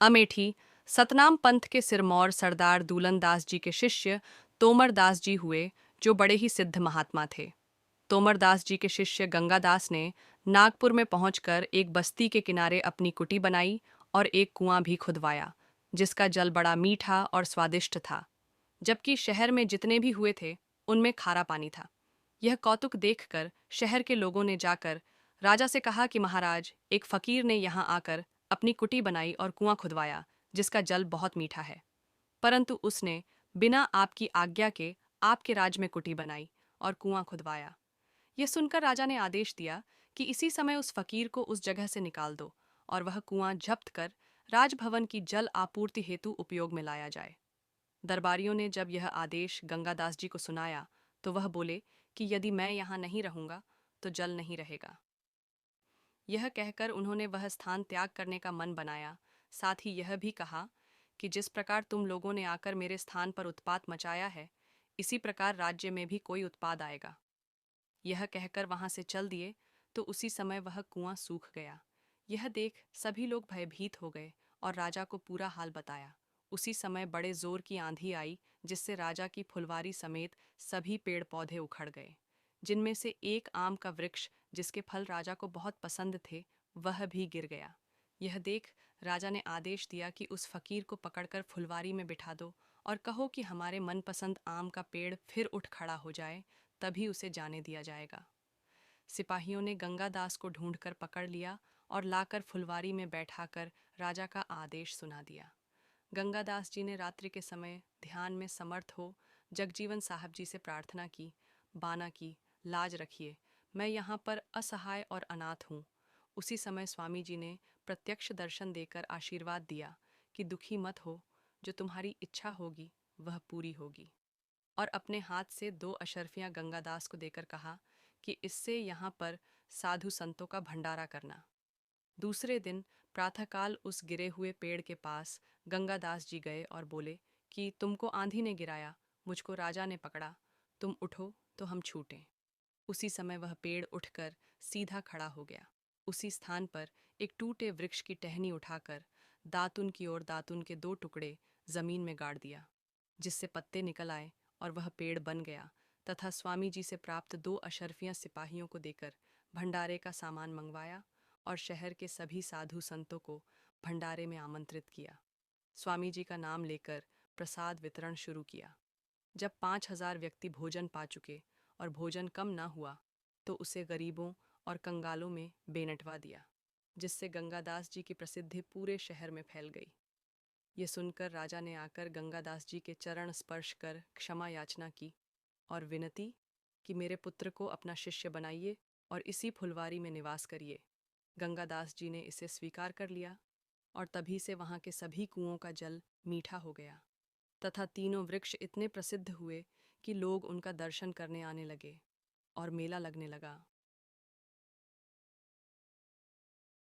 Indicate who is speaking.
Speaker 1: अमेठी सतनाम पंथ के सिरमौर सरदार दूलन दास जी के शिष्य तोमर दास जी हुए, जो बड़े ही सिद्ध महात्मा थे। तोमर दास जी के शिष्य गंगा दास ने नागपुर में पहुंचकर एक बस्ती के किनारे अपनी कुटी बनाई और एक कुआं भी खुदवाया, जिसका जल बड़ा मीठा और स्वादिष्ट था। जबकि शहर में जितने भी हुए थे, उनमें खारा पानी था। यह कौतुक देखकर शहर के लोगों ने जाकर राजा से कहा कि महाराज, एक फकीर ने यहाँ आकर अपनी कुटी बनाई और कुआं खुदवाया, जिसका जल बहुत मीठा है। परंतु उसने बिना आपकी आज्ञा के आपके राज में कुटी बनाई और कुआं खुदवाया। यह सुनकर राजा ने आदेश दिया कि इसी समय उस फकीर को उस जगह से निकाल दो और वह कुआं जब्त कर राजभवन की जल आपूर्ति हेतु उपयोग में लाया जाए। दरबारियों ने जब यह आदेश गंगादास जी को सुनाया, तो वह बोले कि यदि मैं यहाँ नहीं रहूंगा तो जल नहीं रहेगा। यह कहकर उन्होंने वह स्थान त्याग करने का मन बनाया। साथ ही यह भी कहा कि जिस प्रकार तुम लोगों ने आकर मेरे स्थान पर उत्पात मचाया है, इसी प्रकार राज्य में भी कोई उत्पात आएगा। यह कहकर वहां से चल दिए, तो उसी समय वह कुआं सूख गया। यह देख सभी लोग भयभीत हो गए और राजा को पूरा हाल बताया। उसी समय बड़े जोर की आंधी आई, जिससे राजा की फुलवारी समेत सभी पेड़ पौधे उखड़ गए, जिनमें से एक आम का वृक्ष, जिसके फल राजा को बहुत पसंद थे, वह भी गिर गया। यह देख राजा ने आदेश दिया कि उस फकीर को पकड़कर फुलवारी में बिठा दो और कहो कि हमारे मनपसंद आम का पेड़ फिर उठ खड़ा हो जाए, तभी उसे जाने दिया जाएगा। सिपाहियों ने गंगादास को ढूंढकर पकड़ लिया और लाकर फुलवारी में बैठाकर राजा का आदेश सुना दिया। गंगादास जी ने रात्रि के समय ध्यान में समर्थ हो जगजीवन साहब जी से प्रार्थना की, बाना की, लाज रखिए, मैं यहाँ पर असहाय और अनाथ हूँ। उसी समय स्वामी जी ने प्रत्यक्ष दर्शन देकर आशीर्वाद दिया कि दुखी मत हो, जो तुम्हारी इच्छा होगी वह पूरी होगी। और अपने हाथ से 2 अशर्फियां गंगादास को देकर कहा कि इससे यहाँ पर साधु संतों का भंडारा करना। दूसरे दिन प्रातःकाल उस गिरे हुए पेड़ के पास गंगादास जी गए और बोले कि तुमको आंधी ने गिराया, मुझको राजा ने पकड़ा, तुम उठो तो हम छूटें। उसी समय वह पेड़ उठकर सीधा खड़ा हो गया। उसी स्थान पर एक टूटे वृक्ष की टहनी उठाकर दातुन की ओर दातुन के 2 टुकड़े जमीन में गाड़ दिया, जिससे पत्ते निकल आए और वह पेड़ बन गया, तथा स्वामी जी से प्राप्त 2 अशर्फियां सिपाहियों को देकर भंडारे का सामान मंगवाया और शहर के सभी साधु संतों को भंडारे में आमंत्रित किया। स्वामी जी का नाम लेकर प्रसाद वितरण शुरू किया। जब 5,000 व्यक्ति भोजन पा चुके और भोजन कम न हुआ, तो उसे गरीबों और कंगालों में बेनटवा दिया, जिससे गंगादास जी की प्रसिद्धि पूरे शहर में फैल गई। ये सुनकर राजा ने आकर गंगादास जी के चरण स्पर्श कर क्षमा याचना की और विनती कि मेरे पुत्र को अपना शिष्य बनाइए और इसी फुलवारी में निवास करिए। गंगादास जी ने इसे स्वीकार कर लिया और तभी से वहाँ के सभी कुओं का जल मीठा हो गया, तथा तीनों वृक्ष इतने प्रसिद्ध हुए कि लोग उनका दर्शन करने आने लगे और मेला लगने लगा।